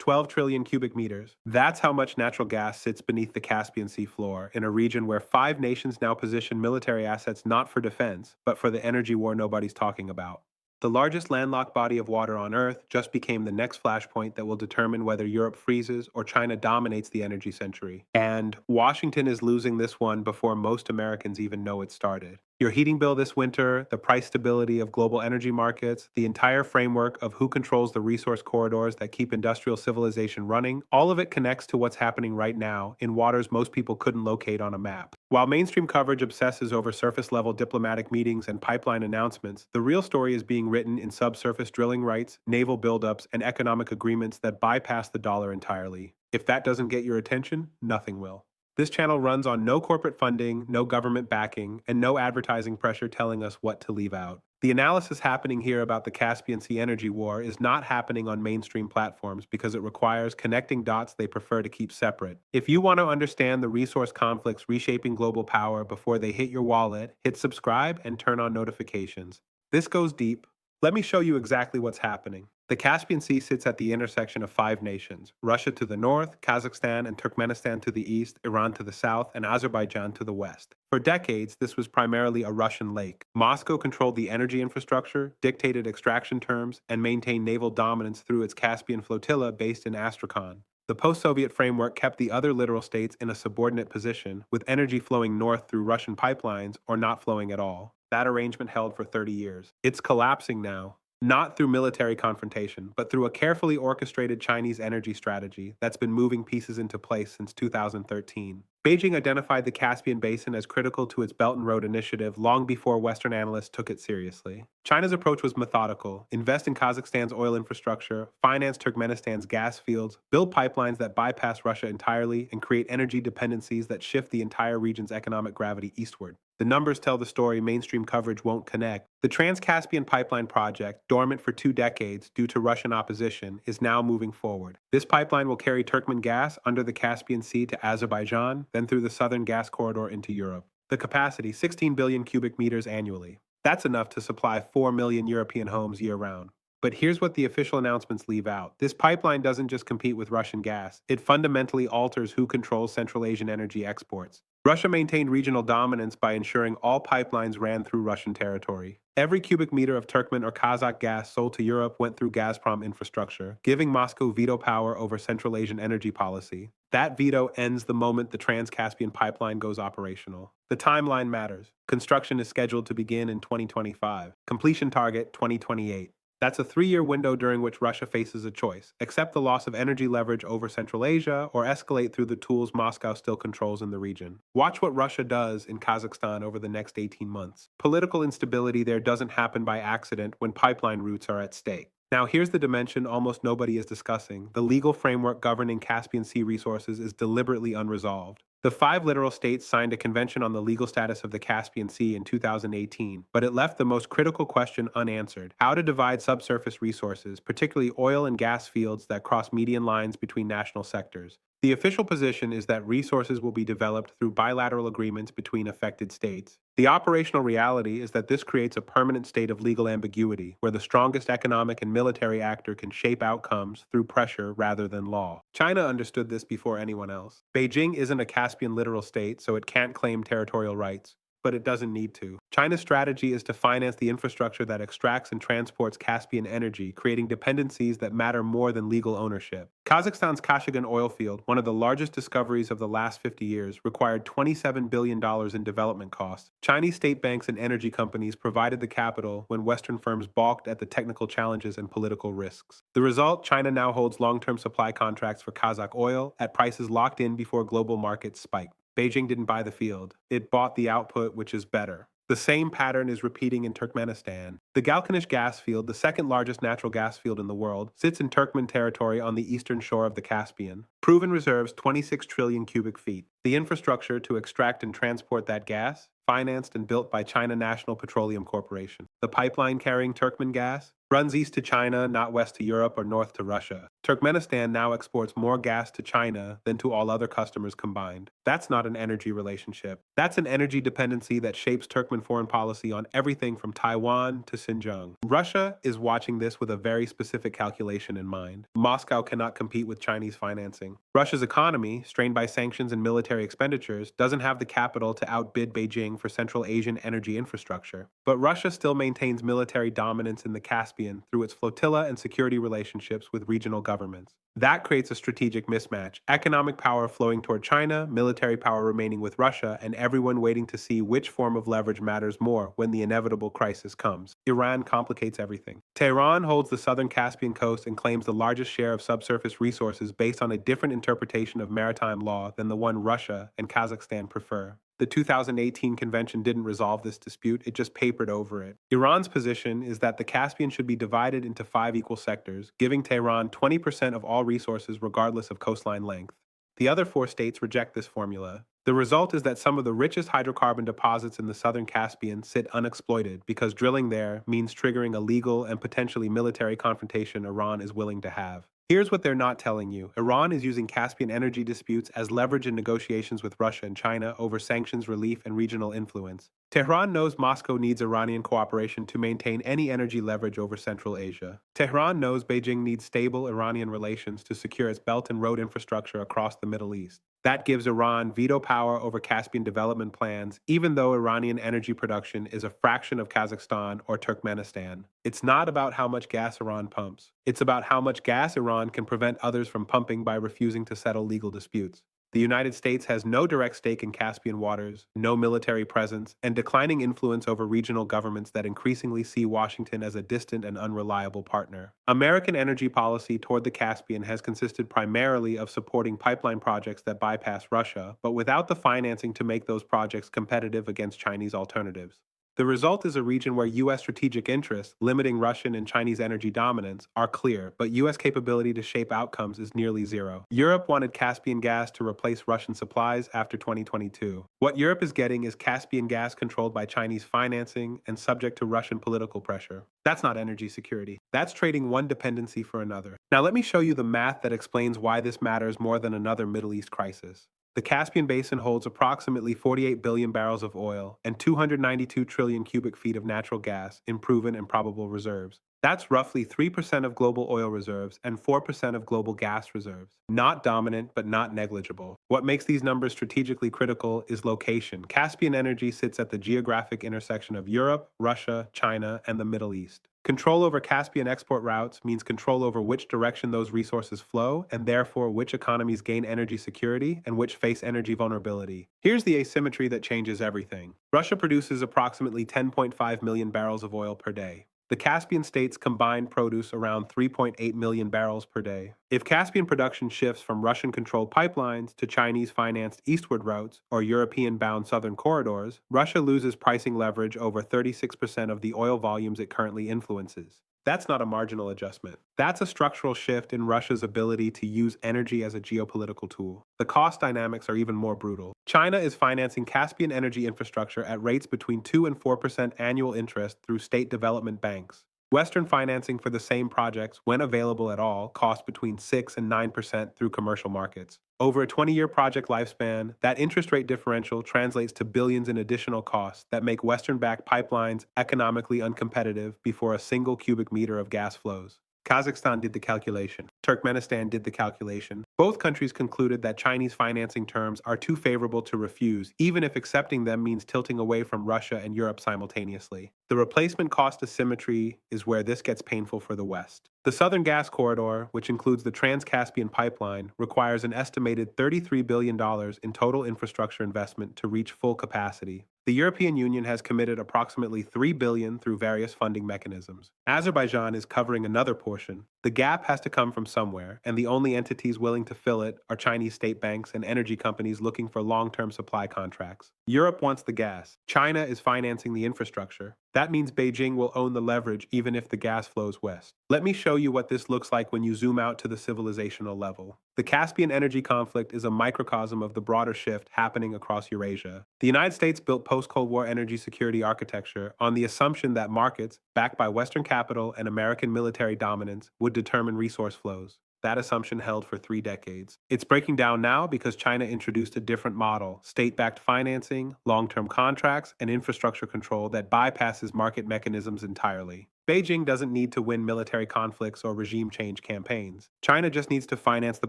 12 trillion cubic meters. That's how much natural gas sits beneath the Caspian Sea floor, in a region where 5 nations now position military assets not for defense, but for the energy war nobody's talking about. The largest landlocked body of water on Earth just became the next flashpoint that will determine whether Europe freezes or China dominates the energy century. And Washington is losing this one before most Americans even know it started. Your heating bill this winter, the price stability of global energy markets, the entire framework of who controls the resource corridors that keep industrial civilization running, all of it connects to what's happening right now in waters most people couldn't locate on a map. While mainstream coverage obsesses over surface level diplomatic meetings and pipeline announcements, the real story is being written in subsurface drilling rights, naval buildups, and economic agreements that bypass the dollar entirely. If that doesn't get your attention, nothing will. This channel runs on no corporate funding, no government backing, and no advertising pressure telling us what to leave out. The analysis happening here about the Caspian Sea energy war is not happening on mainstream platforms because it requires connecting dots they prefer to keep separate. If you want to understand the resource conflicts reshaping global power before they hit your wallet, hit subscribe and turn on notifications. This goes deep. Let me show you exactly what's happening. The Caspian Sea sits at the intersection of 5 nations: Russia to the north, Kazakhstan and Turkmenistan to the east, Iran to the south, and Azerbaijan to the west. For decades, this was primarily a Russian lake. Moscow controlled the energy infrastructure, dictated extraction terms, and maintained naval dominance through its Caspian flotilla based in Astrakhan. The post-Soviet framework kept the other littoral states in a subordinate position, with energy flowing north through Russian pipelines or not flowing at all. That arrangement held for 30 years. It's collapsing now. Not through military confrontation, but through a carefully orchestrated Chinese energy strategy that's been moving pieces into place since 2013. Beijing identified the Caspian Basin as critical to its Belt and Road Initiative long before Western analysts took it seriously. China's approach was methodical: invest in Kazakhstan's oil infrastructure, finance Turkmenistan's gas fields, build pipelines that bypass Russia entirely, and create energy dependencies that shift the entire region's economic gravity eastward. The numbers tell the story mainstream coverage won't connect. The Trans-Caspian Pipeline project, dormant for 2 decades due to Russian opposition, is now moving forward. This pipeline will carry Turkmen gas under the Caspian Sea to Azerbaijan, then through the southern gas corridor into Europe. The capacity, 16 billion cubic meters annually. That's enough to supply 4 million European homes year-round. But here's what the official announcements leave out. This pipeline doesn't just compete with Russian gas. It fundamentally alters who controls Central Asian energy exports. Russia maintained regional dominance by ensuring all pipelines ran through Russian territory. Every cubic meter of Turkmen or Kazakh gas sold to Europe went through Gazprom infrastructure, giving Moscow veto power over Central Asian energy policy. That veto ends the moment the Trans-Caspian pipeline goes operational. The timeline matters. Construction is scheduled to begin in 2025. Completion target 2028. That's a 3-year window during which Russia faces a choice: accept the loss of energy leverage over Central Asia or escalate through the tools Moscow still controls in the region. Watch what Russia does in Kazakhstan over the next 18 months. Political instability there doesn't happen by accident when pipeline routes are at stake. Now here's the dimension almost nobody is discussing. The legal framework governing Caspian Sea resources is deliberately unresolved. The 5 littoral states signed a convention on the legal status of the Caspian Sea in 2018, but it left the most critical question unanswered: how to divide subsurface resources, particularly oil and gas fields that cross median lines between national sectors. The official position is that resources will be developed through bilateral agreements between affected states. The operational reality is that this creates a permanent state of legal ambiguity, where the strongest economic and military actor can shape outcomes through pressure rather than law. China understood this before anyone else. Beijing isn't a Caspian littoral state, so it can't claim territorial rights. But it doesn't need to. China's strategy is to finance the infrastructure that extracts and transports Caspian energy, creating dependencies that matter more than legal ownership. Kazakhstan's Kashagan oil field, one of the largest discoveries of the last 50 years, required $27 billion in development costs. Chinese state banks and energy companies provided the capital when Western firms balked at the technical challenges and political risks. The result: China now holds long-term supply contracts for Kazakh oil at prices locked in before global markets spiked. Beijing didn't buy the field. It bought the output, which is better. The same pattern is repeating in Turkmenistan. The Galkanish gas field, the second largest natural gas field in the world, sits in Turkmen territory on the eastern shore of the Caspian. Proven reserves 26 trillion cubic feet. The infrastructure to extract and transport that gas, financed and built by China National Petroleum Corporation. The pipeline carrying Turkmen gas runs east to China, not west to Europe or north to Russia. Turkmenistan now exports more gas to China than to all other customers combined. That's not an energy relationship. That's an energy dependency that shapes Turkmen foreign policy on everything from Taiwan to Xinjiang. Russia is watching this with a very specific calculation in mind. Moscow cannot compete with Chinese financing. Russia's economy, strained by sanctions and military expenditures, doesn't have the capital to outbid Beijing for Central Asian energy infrastructure. But Russia still maintains military dominance in the Caspian through its flotilla and security relationships with regional governments. That creates a strategic mismatch: economic power flowing toward China, military power remaining with Russia, and everyone waiting to see which form of leverage matters more when the inevitable crisis comes. Iran complicates everything. Tehran holds the southern Caspian coast and claims the largest share of subsurface resources based on a different interpretation of maritime law than the one Russia and Kazakhstan prefer. The 2018 convention didn't resolve this dispute, it just papered over it. Iran's position is that the Caspian should be divided into 5 equal sectors, giving Tehran 20% of all resources regardless of coastline length. The other 4 states reject this formula. The result is that some of the richest hydrocarbon deposits in the southern Caspian sit unexploited because drilling there means triggering a legal and potentially military confrontation Iran is willing to have. Here's what they're not telling you. Iran is using Caspian energy disputes as leverage in negotiations with Russia and China over sanctions relief and regional influence. Tehran knows Moscow needs Iranian cooperation to maintain any energy leverage over Central Asia. Tehran knows Beijing needs stable Iranian relations to secure its belt and road infrastructure across the Middle East. That gives Iran veto power over Caspian development plans, even though Iranian energy production is a fraction of Kazakhstan or Turkmenistan. It's not about how much gas Iran pumps. It's about how much gas Iran can prevent others from pumping by refusing to settle legal disputes. The United States has no direct stake in Caspian waters, no military presence, and declining influence over regional governments that increasingly see Washington as a distant and unreliable partner. American energy policy toward the Caspian has consisted primarily of supporting pipeline projects that bypass Russia, but without the financing to make those projects competitive against Chinese alternatives. The result is a region where U.S. strategic interests, limiting Russian and Chinese energy dominance, are clear, but U.S. capability to shape outcomes is nearly zero. Europe wanted Caspian gas to replace Russian supplies after 2022. What Europe is getting is Caspian gas controlled by Chinese financing and subject to Russian political pressure. That's not energy security. That's trading one dependency for another. Now let me show you the math that explains why this matters more than another Middle East crisis. The Caspian Basin holds approximately 48 billion barrels of oil and 292 trillion cubic feet of natural gas in proven and probable reserves. That's roughly 3% of global oil reserves and 4% of global gas reserves. Not dominant, but not negligible. What makes these numbers strategically critical is location. Caspian energy sits at the geographic intersection of Europe, Russia, China, and the Middle East. Control over Caspian export routes means control over which direction those resources flow, and therefore which economies gain energy security and which face energy vulnerability. Here's the asymmetry that changes everything. Russia produces approximately 10.5 million barrels of oil per day. The Caspian states combined produce around 3.8 million barrels per day. If Caspian production shifts from Russian-controlled pipelines to Chinese-financed eastward routes or European-bound southern corridors, Russia loses pricing leverage over 36% of the oil volumes it currently influences. That's not a marginal adjustment. That's a structural shift in Russia's ability to use energy as a geopolitical tool. The cost dynamics are even more brutal. China is financing Caspian energy infrastructure at rates between 2 and 4% annual interest through state development banks. Western financing for the same projects, when available at all, costs between 6 and 9% through commercial markets. Over a 20-year project lifespan, that interest rate differential translates to billions in additional costs that make Western-backed pipelines economically uncompetitive before a single cubic meter of gas flows. Kazakhstan did the calculation. Turkmenistan did the calculation. Both countries concluded that Chinese financing terms are too favorable to refuse, even if accepting them means tilting away from Russia and Europe simultaneously. The replacement cost asymmetry is where this gets painful for the West. The Southern Gas Corridor, which includes the Trans-Caspian Pipeline, requires an estimated $33 billion in total infrastructure investment to reach full capacity. The European Union has committed approximately $3 billion through various funding mechanisms. Azerbaijan is covering another portion. The gap has to come from somewhere, and the only entities willing to fill it are Chinese state banks and energy companies looking for long-term supply contracts. Europe wants the gas. China is financing the infrastructure. That means Beijing will own the leverage even if the gas flows west. Let me show you what this looks like when you zoom out to the civilizational level. The Caspian energy conflict is a microcosm of the broader shift happening across Eurasia. The United States built post-Cold War energy security architecture on the assumption that markets, backed by Western capital and American military dominance, would determine resource flows. That assumption held for 3 decades. It's breaking down now because China introduced a different model: state backed financing, long term contracts, and infrastructure control that bypasses market mechanisms entirely. Beijing doesn't need to win military conflicts or regime change campaigns. China just needs to finance the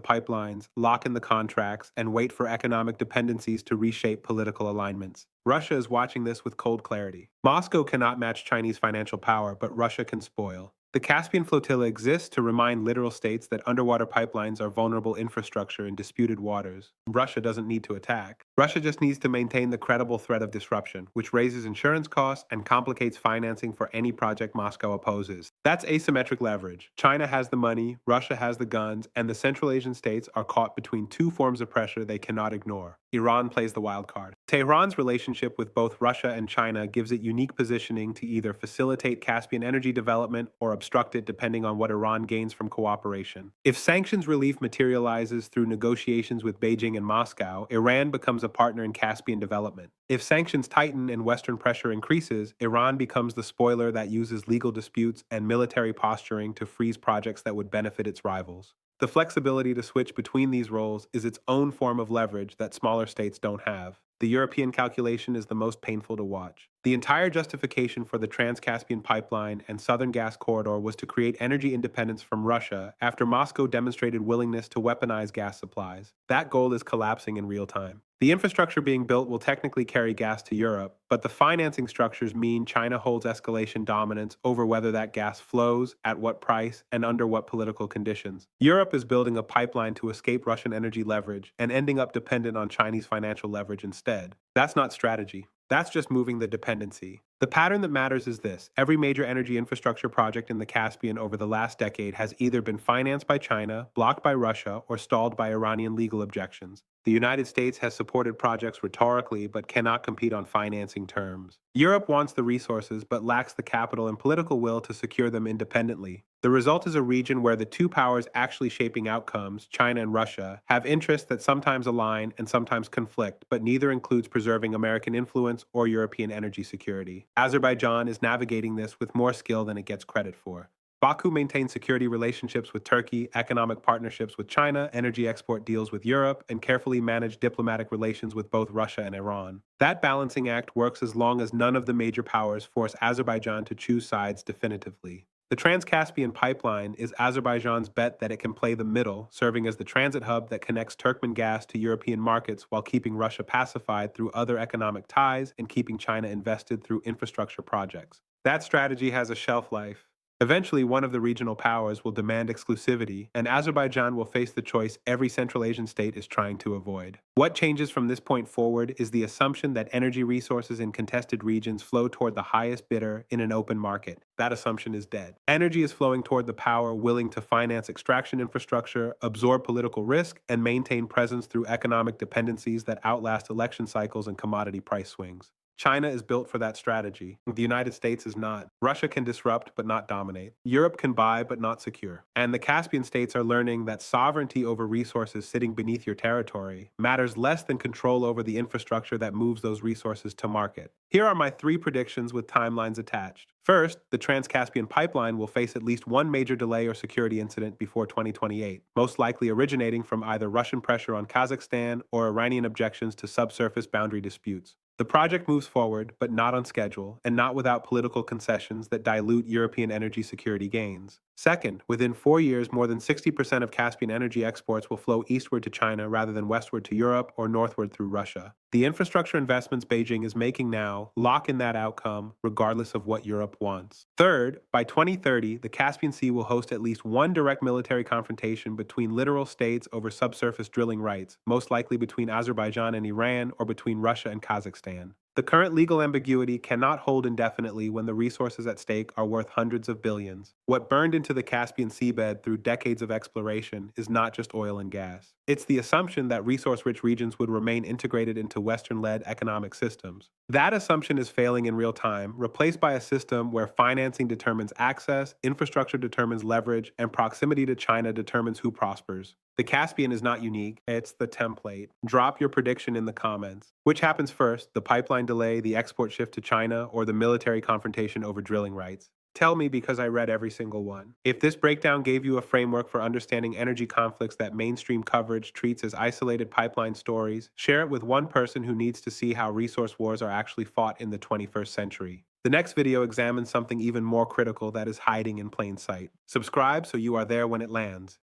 pipelines, lock in the contracts, and wait for economic dependencies to reshape political alignments. Russia is watching this with cold clarity. Moscow cannot match Chinese financial power, but Russia can spoil. The Caspian Flotilla exists to remind littoral states that underwater pipelines are vulnerable infrastructure in disputed waters. Russia doesn't need to attack. Russia just needs to maintain the credible threat of disruption, which raises insurance costs and complicates financing for any project Moscow opposes. That's asymmetric leverage. China has the money, Russia has the guns, and the Central Asian states are caught between two forms of pressure they cannot ignore. Iran plays the wild card. Tehran's relationship with both Russia and China gives it unique positioning to either facilitate Caspian energy development or obstruct it depending on what Iran gains from cooperation. If sanctions relief materializes through negotiations with Beijing and Moscow, Iran becomes a partner in Caspian development. If sanctions tighten and Western pressure increases, Iran becomes the spoiler that uses legal disputes and military posturing to freeze projects that would benefit its rivals. The flexibility to switch between these roles is its own form of leverage that smaller states don't have. The European calculation is the most painful to watch. The entire justification for the Trans-Caspian pipeline and Southern Gas Corridor was to create energy independence from Russia after Moscow demonstrated willingness to weaponize gas supplies. That goal is collapsing in real time. The infrastructure being built will technically carry gas to Europe, but the financing structures mean China holds escalation dominance over whether that gas flows, at what price, and under what political conditions. Europe is building a pipeline to escape Russian energy leverage and ending up dependent on Chinese financial leverage instead. That's not strategy. That's just moving the dependency. The pattern that matters is this: every major energy infrastructure project in the Caspian over the last decade has either been financed by China, blocked by Russia, or stalled by Iranian legal objections. The United States has supported projects rhetorically but cannot compete on financing terms. Europe wants the resources but lacks the capital and political will to secure them independently. The result is a region where the two powers actually shaping outcomes, China and Russia, have interests that sometimes align and sometimes conflict, but neither includes preserving American influence or European energy security. Azerbaijan is navigating this with more skill than it gets credit for. Baku maintains security relationships with Turkey, economic partnerships with China, energy export deals with Europe, and carefully managed diplomatic relations with both Russia and Iran. That balancing act works as long as none of the major powers force Azerbaijan to choose sides definitively. The Trans-Caspian pipeline is Azerbaijan's bet that it can play the middle, serving as the transit hub that connects Turkmen gas to European markets while keeping Russia pacified through other economic ties and keeping China invested through infrastructure projects. That strategy has a shelf life. Eventually, one of the regional powers will demand exclusivity, and Azerbaijan will face the choice every Central Asian state is trying to avoid. What changes from this point forward is the assumption that energy resources in contested regions flow toward the highest bidder in an open market. That assumption is dead. Energy is flowing toward the power willing to finance extraction infrastructure, absorb political risk, and maintain presence through economic dependencies that outlast election cycles and commodity price swings. China is built for that strategy. The United States is not. Russia can disrupt but not dominate. Europe can buy but not secure. And the Caspian states are learning that sovereignty over resources sitting beneath your territory matters less than control over the infrastructure that moves those resources to market. Here are my 3 predictions with timelines attached. First, the Trans-Caspian pipeline will face at least one major delay or security incident before 2028, most likely originating from either Russian pressure on Kazakhstan or Iranian objections to subsurface boundary disputes. The project moves forward, but not on schedule, and not without political concessions that dilute European energy security gains. Second, within 4 years, more than 60% of Caspian energy exports will flow eastward to China rather than westward to Europe or northward through Russia. The infrastructure investments Beijing is making now lock in that outcome, regardless of what Europe wants. Third, by 2030, the Caspian Sea will host at least one direct military confrontation between littoral states over subsurface drilling rights, most likely between Azerbaijan and Iran or between Russia and Kazakhstan. The current legal ambiguity cannot hold indefinitely when the resources at stake are worth hundreds of billions. What burned into the Caspian seabed through decades of exploration is not just oil and gas. It's the assumption that resource-rich regions would remain integrated into Western-led economic systems. That assumption is failing in real time, replaced by a system where financing determines access, infrastructure determines leverage, and proximity to China determines who prospers. The Caspian is not unique, it's the template. Drop your prediction in the comments. Which happens first, the pipeline delay, the export shift to China, or the military confrontation over drilling rights? Tell me because I read every single one. If this breakdown gave you a framework for understanding energy conflicts that mainstream coverage treats as isolated pipeline stories, share it with one person who needs to see how resource wars are actually fought in the 21st century. The next video examines something even more critical that is hiding in plain sight. Subscribe so you are there when it lands.